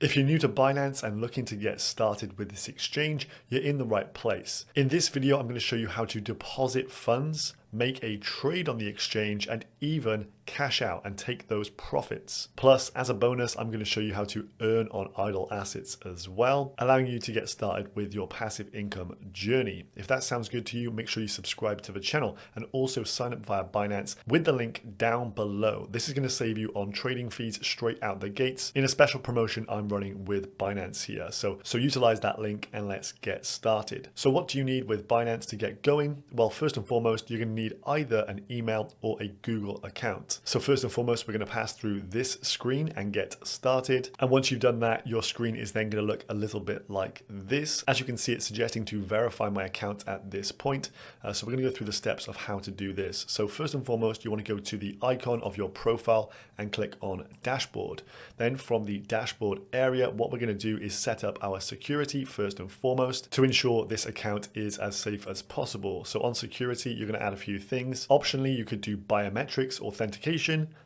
If you're new to Binance and looking to get started with this exchange, you're in the right place. In this video, I'm going to show you how to deposit funds, make a trade on the exchange, and even cash out and take those profits. Plus, as a bonus, I'm going to show you how to earn on idle assets as well, allowing you to get started with your passive income journey. If that sounds good to you, make sure you subscribe to the channel and also sign up via Binance with the link down below. This is going to save you on trading fees straight out the gates in a special promotion I'm running with Binance here. So utilize that link and let's get started. So what do you need with Binance to get going? Well, first and foremost, you're going to need either an email or a Google account. So first and foremost, we're going to pass through this screen and get started. And once you've done that, your screen is then going to look a little bit like this. As you can see, it's suggesting to verify my account at this point. So we're going to go through the steps of how to do this. So first and foremost, you want to go to the icon of your profile and click on dashboard. Then from the dashboard area, what we're going to do is set up our security first and foremost to ensure this account is as safe as possible. So on security, you're going to add a few things. Optionally, you could do biometrics authentication.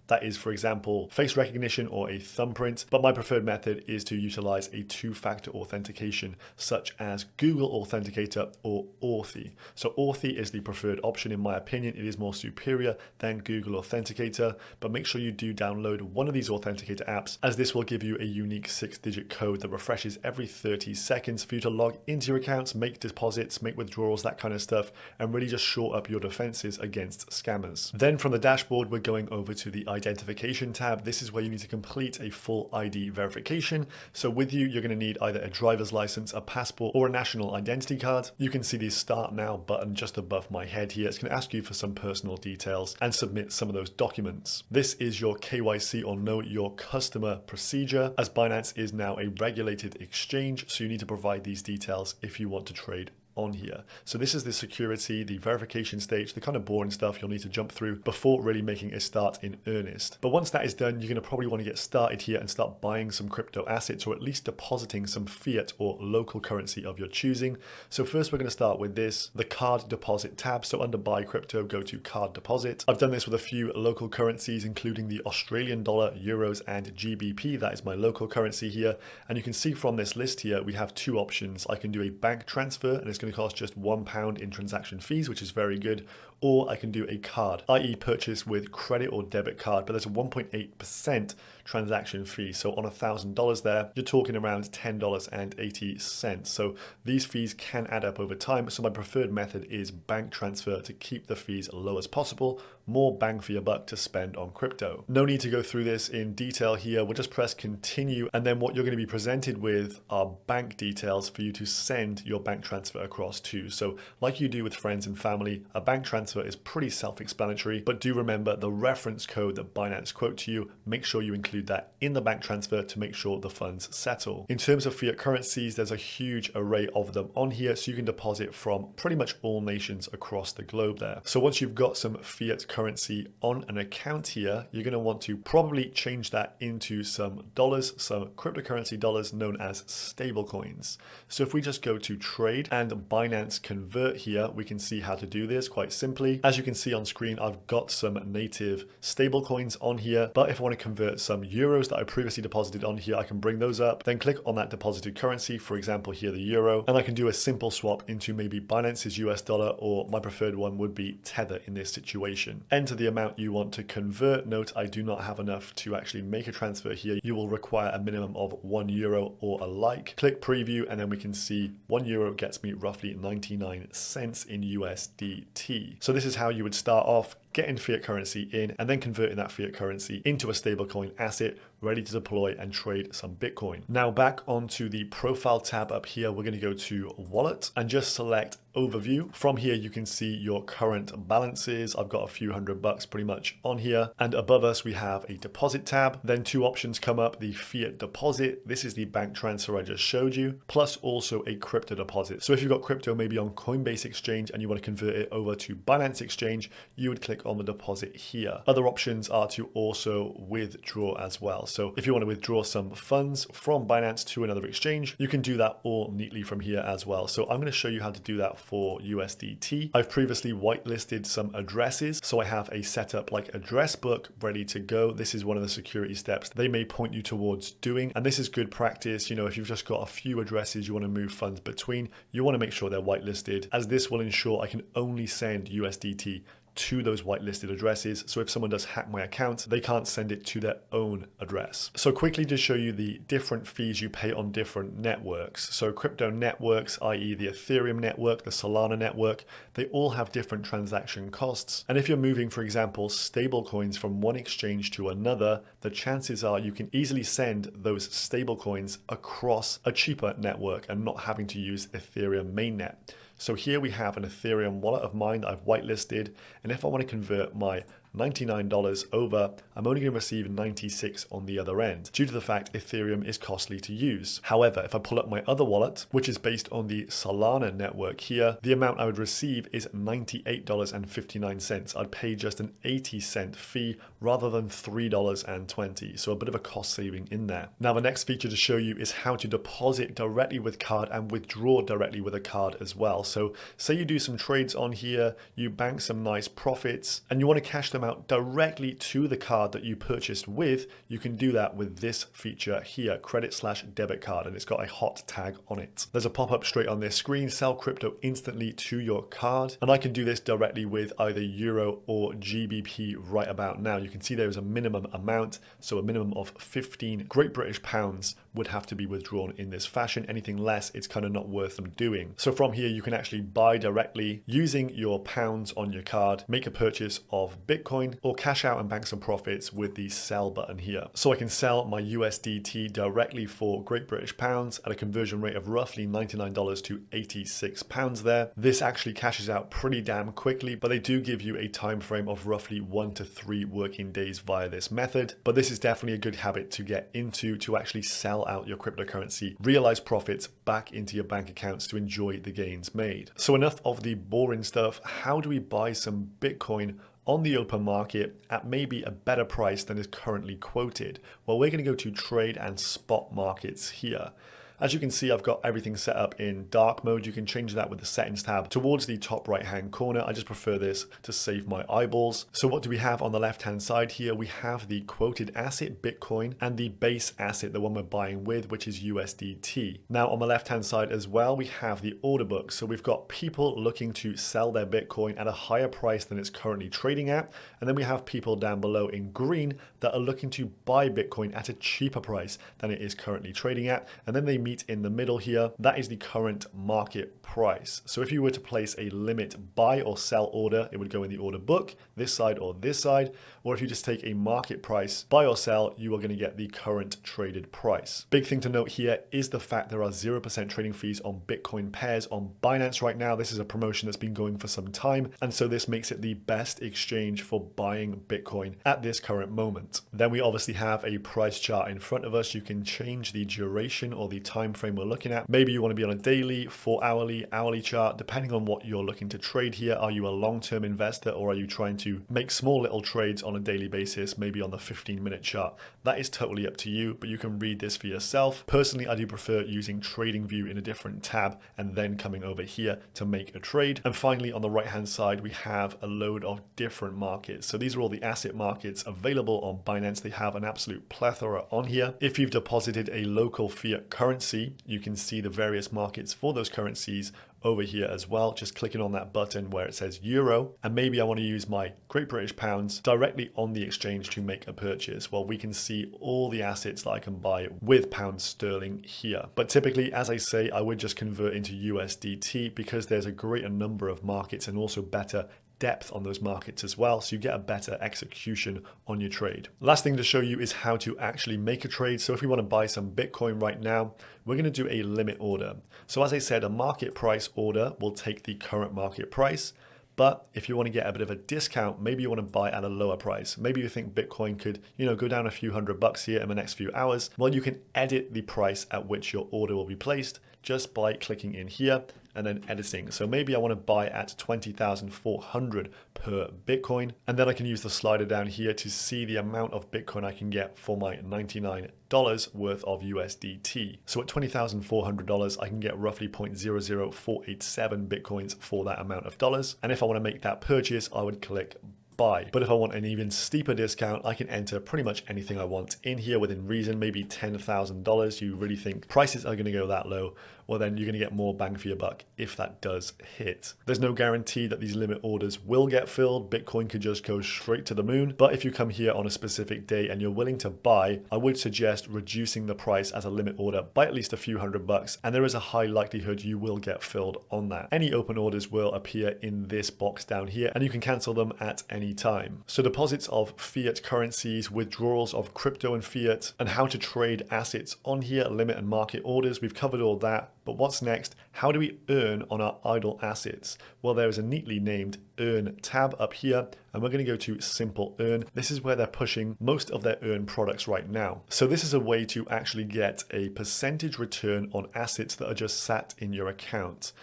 That is, for example, face recognition or a thumbprint, but my preferred method is to utilize a two-factor authentication such as Google Authenticator or Authy. So Authy is the preferred option in my opinion. It is more superior than Google Authenticator, but make sure you do download one of these authenticator apps, as this will give you a unique 6-digit code that refreshes every 30 seconds for you to log into your accounts, make deposits, make withdrawals, that kind of stuff, and really just shore up your defenses against scammers. Then from the dashboard, we're going over to the identification tab. This is where you need to complete a full ID verification. So with you, you're going to need either a driver's license, a passport, or a national identity card. You can see the Start Now button just above my head here. It's going to ask you for some personal details and submit some of those documents. This is your KYC or Know Your Customer procedure, as Binance is now a regulated exchange, so you need to provide these details if you want to trade on here. So this is the security, the verification stage, the kind of boring stuff you'll need to jump through before really making a start in earnest. But once that is done, you're going to probably want to get started here and start buying some crypto assets, or at least depositing some fiat or local currency of your choosing. So first we're going to start with this, the card deposit tab. So under buy crypto, go to card deposit. I've done this with a few local currencies, including the Australian dollar, euros, and GBP. That is my local currency here. And you can see from this list here, we have two options. I can do a bank transfer, and it's going to cost just £1 in transaction fees, which is very good, or I can do a card, i.e. purchase with credit or debit card, but there's a 1.8% transaction fee. So on $1,000 there, you're talking around $10.80. So these fees can add up over time. So my preferred method is bank transfer to keep the fees low as possible, more bang for your buck to spend on crypto. No need to go through this in detail here. We'll just press continue. And then what you're going to be presented with are bank details for you to send your bank transfer across to. So like you do with friends and family, a bank transfer is pretty self-explanatory, but do remember the reference code that Binance quote to you. Make sure you include that in the bank transfer to make sure the funds settle. In terms of fiat currencies, there's a huge array of them on here, so you can deposit from pretty much all nations across the globe there. So once you've got some fiat currency on an account here, you're going to want to probably change that into some dollars, some cryptocurrency dollars known as stable coins. So if we just go to trade and Binance convert here, we can see how to do this quite simply. As you can see on screen, I've got some native stable coins on here, but if I want to convert some euros that I previously deposited on here, I can bring those up, then click on that deposited currency, for example here the euro, and I can do a simple swap into maybe Binance's US dollar, or my preferred one would be Tether in this situation. Enter the amount you want to convert. Note I do not have enough to actually make a transfer here. You will require a minimum of €1 or alike. Click preview, and then we can see €1 gets me roughly 99 cents in USDT. So this is how you would start off, getting fiat currency in and then converting that fiat currency into a stablecoin asset ready to deploy and trade some Bitcoin. Now back onto the profile tab up here, we're going to go to wallet and just select overview. From here, you can see your current balances. I've got a few $100 pretty much on here. And above us, we have a deposit tab. Then two options come up, the fiat deposit. This is the bank transfer I just showed you, plus also a crypto deposit. So if you've got crypto maybe on Coinbase Exchange and you want to convert it over to Binance Exchange, you would click on the deposit here. Other options are to also withdraw as well. So if you want to withdraw some funds from Binance to another exchange, you can do that all neatly from here as well. So I'm going to show you how to do that for USDT. I've previously whitelisted some addresses, so I have a setup like address book ready to go. This is one of the security steps they may point you towards doing, and this is good practice. You know, if you've just got a few addresses you want to move funds between, you want to make sure they're whitelisted, as this will ensure I can only send USDT to those whitelisted addresses. So if someone does hack my account, they can't send it to their own address. So quickly to show you the different fees you pay on different networks. So crypto networks, i.e. the Ethereum network, the Solana network, they all have different transaction costs. And if you're moving, for example, stable coins from one exchange to another, the chances are you can easily send those stable coins across a cheaper network and not having to use Ethereum mainnet. So here we have an Ethereum wallet of mine that I've whitelisted, and if I want to convert my $99 over, I'm only going to receive 96 on the other end, due to the fact Ethereum is costly to use. However, if I pull up my other wallet, which is based on the Solana network here, the amount I would receive is $98.59. I'd pay just an 80-cent fee rather than $3.20, so a bit of a cost saving in there. Now the next feature to show you is how to deposit directly with card and withdraw directly with a card as well. So say you do some trades on here, you bank some nice profits, and you want to cash them out directly to the card that you purchased with, you can do that with this feature here, credit/debit card, and it's got a hot tag on it. There's a pop-up straight on this screen, sell crypto instantly to your card, and I can do this directly with either Euro or GBP right about now. You can see there is a minimum amount, so a minimum of 15 Great British pounds would have to be withdrawn in this fashion. Anything less, it's kind of not worth them doing. So from here, you can actually buy directly using your pounds on your card, make a purchase of Bitcoin, or cash out and bank some profits with the sell button here. So I can sell my USDT directly for Great British pounds at a conversion rate of roughly $99 to 86 pounds there. This actually cashes out pretty damn quickly, but they do give you a time frame of roughly 1 to 3 working days via this method. But this is definitely a good habit to get into, to actually sell out your cryptocurrency, realize profits back into your bank accounts to enjoy the gains made. So enough of the boring stuff. How do we buy some Bitcoin on the open market at maybe a better price than is currently quoted? Well, we're going to go to trade and spot markets here. As you can see, I've got everything set up in dark mode. You can change that with the settings tab towards the top right hand corner. I just prefer this to save my eyeballs. So what do we have on the left hand side here? We have the quoted asset Bitcoin and the base asset, the one we're buying with, which is USDT. Now on the left hand side as well, we have the order book. So we've got people looking to sell their Bitcoin at a higher price than it's currently trading at. And then we have people down below in green that are looking to buy Bitcoin at a cheaper price than it is currently trading at. And then they meet in the middle here. That is the current market price. So if you were to place a limit buy or sell order, it would go in the order book, this side or this side. Or if you just take a market price, buy or sell, you are going to get the current traded price. Big thing to note here is the fact there are 0% trading fees on Bitcoin pairs on Binance right now. This is a promotion that's been going for some time. And so this makes it the best exchange for buying Bitcoin at this current moment. Then we obviously have a price chart in front of us. You can change the duration or the time frame we're looking at. Maybe you want to be on a daily, 4 hourly chart, depending on what you're looking to trade here. Are you a long-term investor, or are you trying to make small little trades on a daily basis, maybe on the 15-minute chart? That is totally up to you, but you can read this for yourself. Personally, I do prefer using TradingView in a different tab and then coming over here to make a trade. And finally, on the right-hand side, we have a load of different markets. So these are all the asset markets available on Binance. They have an absolute plethora on here. If you've deposited a local fiat currency, you can see the various markets for those currencies over here as well. Just clicking on that button where it says Euro, and maybe I want to use my Great British pounds directly on the exchange to make a purchase. Well, we can see all the assets that I can buy with pound sterling here. But typically, as I say, I would just convert into USDT because there's a greater number of markets and also better depth on those markets as well, so you get a better execution on your trade. Last thing to show you is how to actually make a trade. So if we want to buy some Bitcoin right now, we're going to do a limit order. So as I said, a market price order will take the current market price. But if you want to get a bit of a discount, maybe you want to buy at a lower price. Maybe you think Bitcoin could, go down a few $100 here in the next few hours. Well, you can edit the price at which your order will be placed just by clicking in here and then editing. So maybe I want to buy at 20,400 per Bitcoin, and then I can use the slider down here to see the amount of Bitcoin I can get for my $99 worth of USDT. So at $20,400, I can get roughly 0.00487 Bitcoins for that amount of dollars. And if I want to make that purchase, I would click buy. But if I want an even steeper discount, I can enter pretty much anything I want in here within reason, maybe $10,000. You really think prices are going to go that low, well then you're going to get more bang for your buck if that does hit. There's no guarantee that these limit orders will get filled. Bitcoin could just go straight to the moon. But if you come here on a specific day and you're willing to buy, I would suggest reducing the price as a limit order by at least a few $100, and there is a high likelihood you will get filled on that. Any open orders will appear in this box down here, and you can cancel them at any time. So deposits of fiat currencies, withdrawals of crypto and fiat, and how to trade assets on here, limit and market orders. We've covered all that. But what's next? How do we earn on our idle assets? Well, there is a neatly named Earn tab up here, and we're going to go to Simple Earn. This is where they're pushing most of their Earn products right now. So this is a way to actually get a percentage return on assets that are just sat in your account.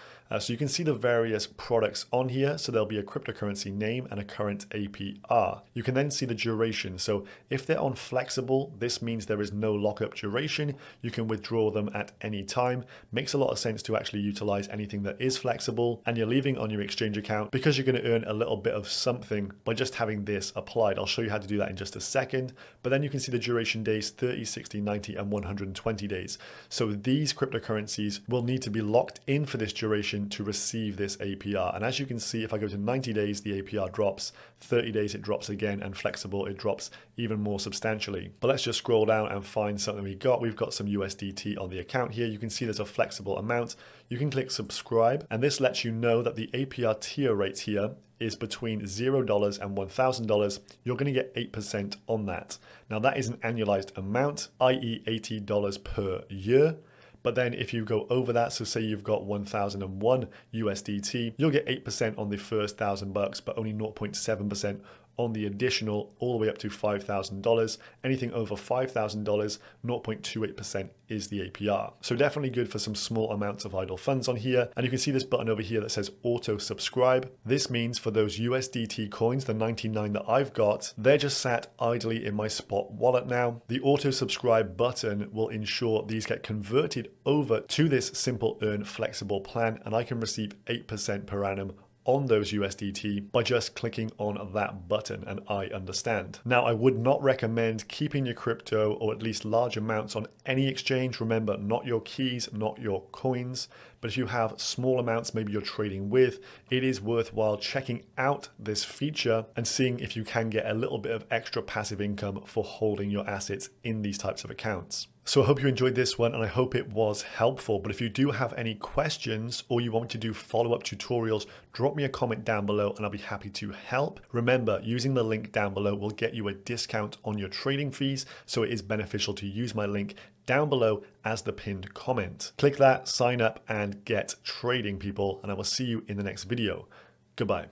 So you can see the various products on here. So there'll be a cryptocurrency name and a current APR. You can then see the duration. So if they're on flexible, this means there is no lockup duration. You can withdraw them at any time. Makes a lot of sense to actually utilize anything that is flexible, and you're leaving on your exchange account because you're going to earn a little bit of something by just having this applied. I'll show you how to do that in just a second. But then you can see the duration days, 30, 60, 90, and 120 days. So these cryptocurrencies will need to be locked in for this duration to receive this APR. And as you can see, if I go to 90 days, the APR drops, 30 days it drops again, and flexible it drops even more substantially. But let's just scroll down and find something we got. We've got some USDT on the account here. You can see there's a flexible amount. You can click subscribe, and this lets you know that the APR tier rate here is between $0 and $1,000. You're going to get 8% on that. Now that is an annualized amount, i.e. $80 per year. But then if you go over that, so say you've got 1001 USDT, you'll get 8% on the first $1,000, but only 0.7% on the additional all the way up to $5,000. Anything over $5,000, 0.28% is the APR. So definitely good for some small amounts of idle funds on here. And you can see this button over here that says auto subscribe. This means for those USDT coins, the 99 that I've got, they're just sat idly in my spot wallet now. The auto subscribe button will ensure these get converted over to this Simple Earn flexible plan, and I can receive 8% per annum on those USDT by just clicking on that button, and I understand. Now, I would not recommend keeping your crypto, or at least large amounts, on any exchange. Remember, not your keys, not your coins. But if you have small amounts, maybe you're trading with, it is worthwhile checking out this feature and seeing if you can get a little bit of extra passive income for holding your assets in these types of accounts. So I hope you enjoyed this one, and I hope it was helpful. But if you do have any questions, or you want me to do follow-up tutorials, drop me a comment down below and I'll be happy to help. Remember, using the link down below will get you a discount on your trading fees. So it is beneficial to use my link down below as the pinned comment. Click that, sign up, and get trading, people. And I will see you in the next video. Goodbye.